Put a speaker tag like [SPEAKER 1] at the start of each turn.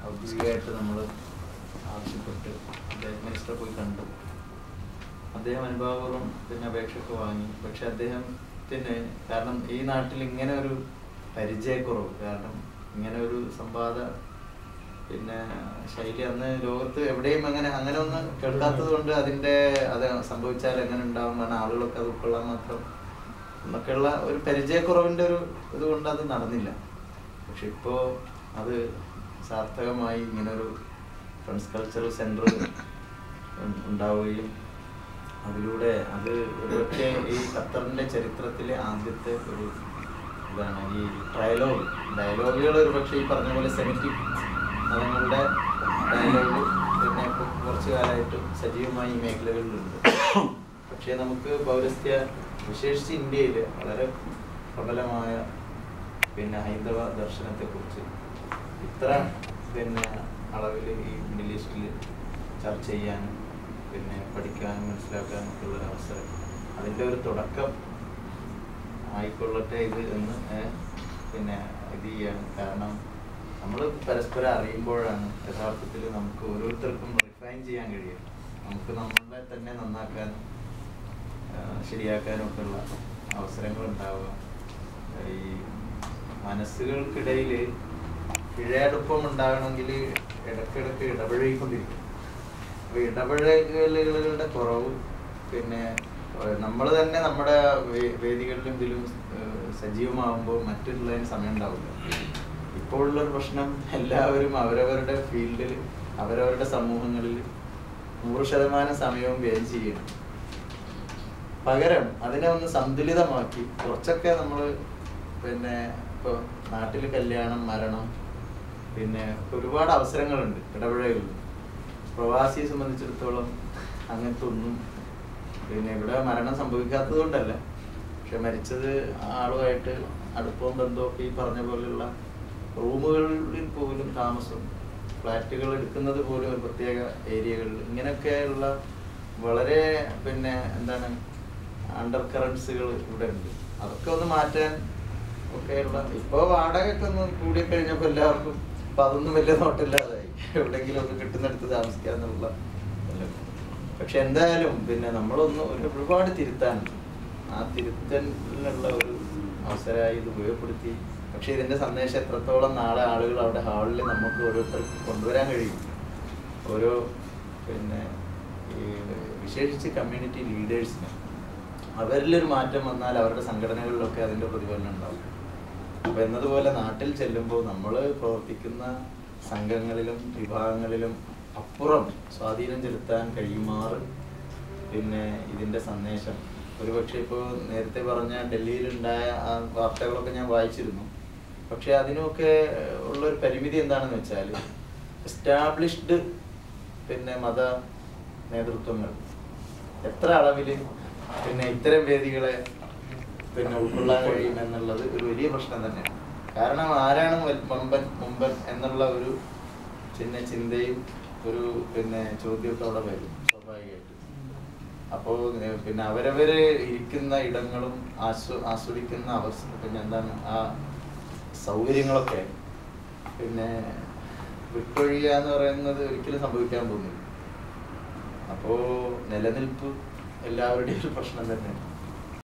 [SPEAKER 1] ഔദ്യോഗികമായിട്ട് നമ്മൾ ആവശ്യപ്പെട്ട് മിനിസ്റ്ററെ പോയി കണ്ടു. അദ്ദേഹം അനുഭാവപൂർവ്വം പിന്നെ അപേക്ഷയൊക്കെ വാങ്ങി. പക്ഷെ അദ്ദേഹത്തിന് കാരണം ഈ നാട്ടിൽ ഇങ്ങനെ ഒരു പരിചയക്കുറവ്, കാരണം ഇങ്ങനെ ഒരു സംവാദ പിന്നെ ശൈലി അന്ന് ലോകത്ത് എവിടെയും അങ്ങനെ ഒന്ന് കേൾക്കാത്തത് കൊണ്ട് അത് സംഭവിച്ചാൽ എങ്ങനെ ഉണ്ടാവും കാരണം ആളുകളൊക്കെ അത് ഉൾക്കൊള്ളാൻ മാത്രം എന്നൊക്കെയുള്ള ഒരു പരിചയക്കുറവിൻ്റെ ഒരു ഇതുകൊണ്ട് അത് നടന്നില്ല. പക്ഷെ ഇപ്പോൾ അത് സാർത്ഥകമായി ഇങ്ങനൊരു ഫ്രണ്ട്സ് കൾച്ചറൽ സെൻറ്റർ ഉണ്ടാവുകയും അതിലൂടെ അത് ഒരുപക്ഷെ ഈ ഖത്തറിൻ്റെ ചരിത്രത്തിലെ ആദ്യത്തെ ഒരു ഇതാണ് ഈ ഡയലോഗുകൾ ഒരുപക്ഷെ ഈ പറഞ്ഞ പോലെ സെമിറ്റിക് മതങ്ങളുടെ ഡയലോഗ് പിന്നെ ഇപ്പോൾ കുറച്ചു കാലമായിട്ട് സജീവമായി ഈ മേഖലകളിലുണ്ട്. പക്ഷേ നമുക്ക് പൗരസ്ത്യ വിശേഷിച്ച് ഇന്ത്യയിൽ വളരെ പ്രബലമായ പിന്നെ ഹൈന്ദവ ദർശനത്തെക്കുറിച്ച് ഇത്ര പിന്നെ അളവിൽ ഈ മിഡിൽ ഈസ്റ്റിൽ ചർച്ച ചെയ്യാനും പിന്നെ പഠിക്കാനും മനസ്സിലാക്കാനും ഒക്കെ ഉള്ളൊരു അവസരം അതിൻ്റെ ഒരു തുടക്കം ആയിക്കൊള്ളട്ടെ ഇത് എന്ന് പിന്നെ ഇത് ചെയ്യാണ്. കാരണം നമ്മൾ പരസ്പരം അറിയുമ്പോഴാണ് യഥാർത്ഥത്തിൽ നമുക്ക് ഓരോരുത്തർക്കും റിഫൈൻ ചെയ്യാൻ കഴിയും. നമുക്ക് നമ്മളെ തന്നെ നന്നാക്കാനും ശരിയാക്കാനും ഒക്കെ ഉള്ള അവസരങ്ങൾ ഉണ്ടാവുക. ഈ മനസ്സുകൾക്കിടയിൽ ഇഴയടുപ്പം ഉണ്ടാകണമെങ്കിൽ ഇടയ്ക്കിടയ്ക്ക് ഇടപഴകിക്കൊണ്ടിരിക്കും. അപ്പോൾ ഇടപഴകലുകളുടെ കുറവ് പിന്നെ നമ്മൾ തന്നെ നമ്മുടെ വേദികളിലും ഇതിലും സജീവമാകുമ്പോൾ മറ്റുള്ളതിന് സമയം ഉണ്ടാവില്ല. ഇപ്പോഴുള്ളൊരു പ്രശ്നം എല്ലാവരും അവരവരുടെ ഫീൽഡിൽ അവരവരുടെ സമൂഹങ്ങളിൽ 100% സമയവും വ്യയം ചെയ്യണം. പകരം അതിനെ ഒന്ന് സന്തുലിതമാക്കി കുറച്ചൊക്കെ നമ്മൾ പിന്നെ ഇപ്പോൾ നാട്ടിൽ കല്യാണം മരണം പിന്നെ ഒരുപാട് അവസരങ്ങളുണ്ട് ഇടപഴകലുണ്ട്. പ്രവാസിയെ സംബന്ധിച്ചിടത്തോളം അങ്ങനത്തെ ഒന്നും പിന്നെ ഇവിടെ മരണം സംഭവിക്കാത്തത് കൊണ്ടല്ല, പക്ഷെ മരിച്ചത് ആളുമായിട്ട് അടുപ്പവും ബന്ധമൊക്കെ ഈ പറഞ്ഞ പോലെയുള്ള റൂമുകളിൽ പോലും താമസം, ഫ്ലാറ്റുകൾ എടുക്കുന്നത് പോലും ഒരു പ്രത്യേക ഏരിയകളിൽ ഇങ്ങനെയൊക്കെയുള്ള വളരെ പിന്നെ എന്താണ് അണ്ടർ കറൻസുകൾ ഇവിടെ ഉണ്ട്. അതൊക്കെ ഒന്ന് മാറ്റാൻ ഒക്കെയുള്ള ഇപ്പോൾ വാടകയൊക്കെ ഒന്ന് കൂടിക്കഴിഞ്ഞപ്പോൾ എല്ലാവർക്കും ഇപ്പം അതൊന്നും വലിയ നോട്ടില്ലാതായി. എവിടെയെങ്കിലും ഒന്ന് കിട്ടുന്നിടത്ത് താമസിക്കാന്നുള്ള. പക്ഷെ എന്തായാലും പിന്നെ നമ്മളൊന്ന് ഒരുപാട് തിരുത്താനുണ്ട്. ആ തിരുത്തലിനുള്ള ഒരു അവസരമായി ഇത് ഉപയോഗപ്പെടുത്തി. പക്ഷെ ഇതിൻ്റെ സന്ദേശം എത്രത്തോളം നാളെ ആളുകൾ അവിടെ ഹാളിൽ നമുക്ക് ഓരോരുത്തർക്കും കൊണ്ടുവരാൻ കഴിയും. ഓരോ പിന്നെ ഈ വിശേഷിച്ച് കമ്മ്യൂണിറ്റി ലീഡേഴ്സിന് അവരിലൊരു മാറ്റം വന്നാൽ അവരുടെ സംഘടനകളിലൊക്കെ അതിൻ്റെ പ്രതിഫലനം ഉണ്ടാവും. അപ്പോൾ എന്നതുപോലെ നാട്ടിൽ ചെല്ലുമ്പോൾ നമ്മൾ പ്രവർത്തിക്കുന്ന സംഘങ്ങളിലും വിഭാഗങ്ങളിലും അപ്പുറം സ്വാധീനം ചെലുത്താൻ കഴിയുമാറ് പിന്നെ ഇതിൻ്റെ സന്ദേശം ഒരുപക്ഷെ ഇപ്പോൾ നേരത്തെ പറഞ്ഞ ഡൽഹിയിലുണ്ടായ ആ വാർത്തകളൊക്കെ ഞാൻ വായിച്ചിരുന്നു. പക്ഷെ അതിനൊക്കെ ഉള്ളൊരു പരിമിതി എന്താണെന്ന് വെച്ചാൽ എസ്റ്റാബ്ലിഷ്ഡ് പിന്നെ മത നേതൃത്വങ്ങൾ എത്ര അളവിൽ പിന്നെ ഇത്തരം വേദികളെ പിന്നെ ഉൾക്കൊള്ളാൻ കഴിയുമെന്നുള്ളത് ഒരു വലിയ പ്രശ്നം തന്നെയാണ്. കാരണം ആരാണ് മുമ്പൻ എന്നുള്ള ഒരു ചിന്തയും ഒരു പിന്നെ ചോദ്യമൊക്കെ അവിടെ വരും സ്വാഭാവികമായിട്ട്. അപ്പോൾ പിന്നെ അവരവര് ഇരിക്കുന്ന ഇടങ്ങളും ആസ്വദിക്കുന്ന അവസ്ഥ പിന്നെ എന്താണ് ആ സൗകര്യങ്ങളൊക്കെ പിന്നെ വിട്ടൊഴിയുക എന്ന് പറയുന്നത് ഒരിക്കലും സംഭവിക്കാൻ പോകുന്നില്ല. അപ്പോൾ നിലനിൽപ്പ് എല്ലാവരുടെയും ഒരു പ്രശ്നം തന്നെയാണ്.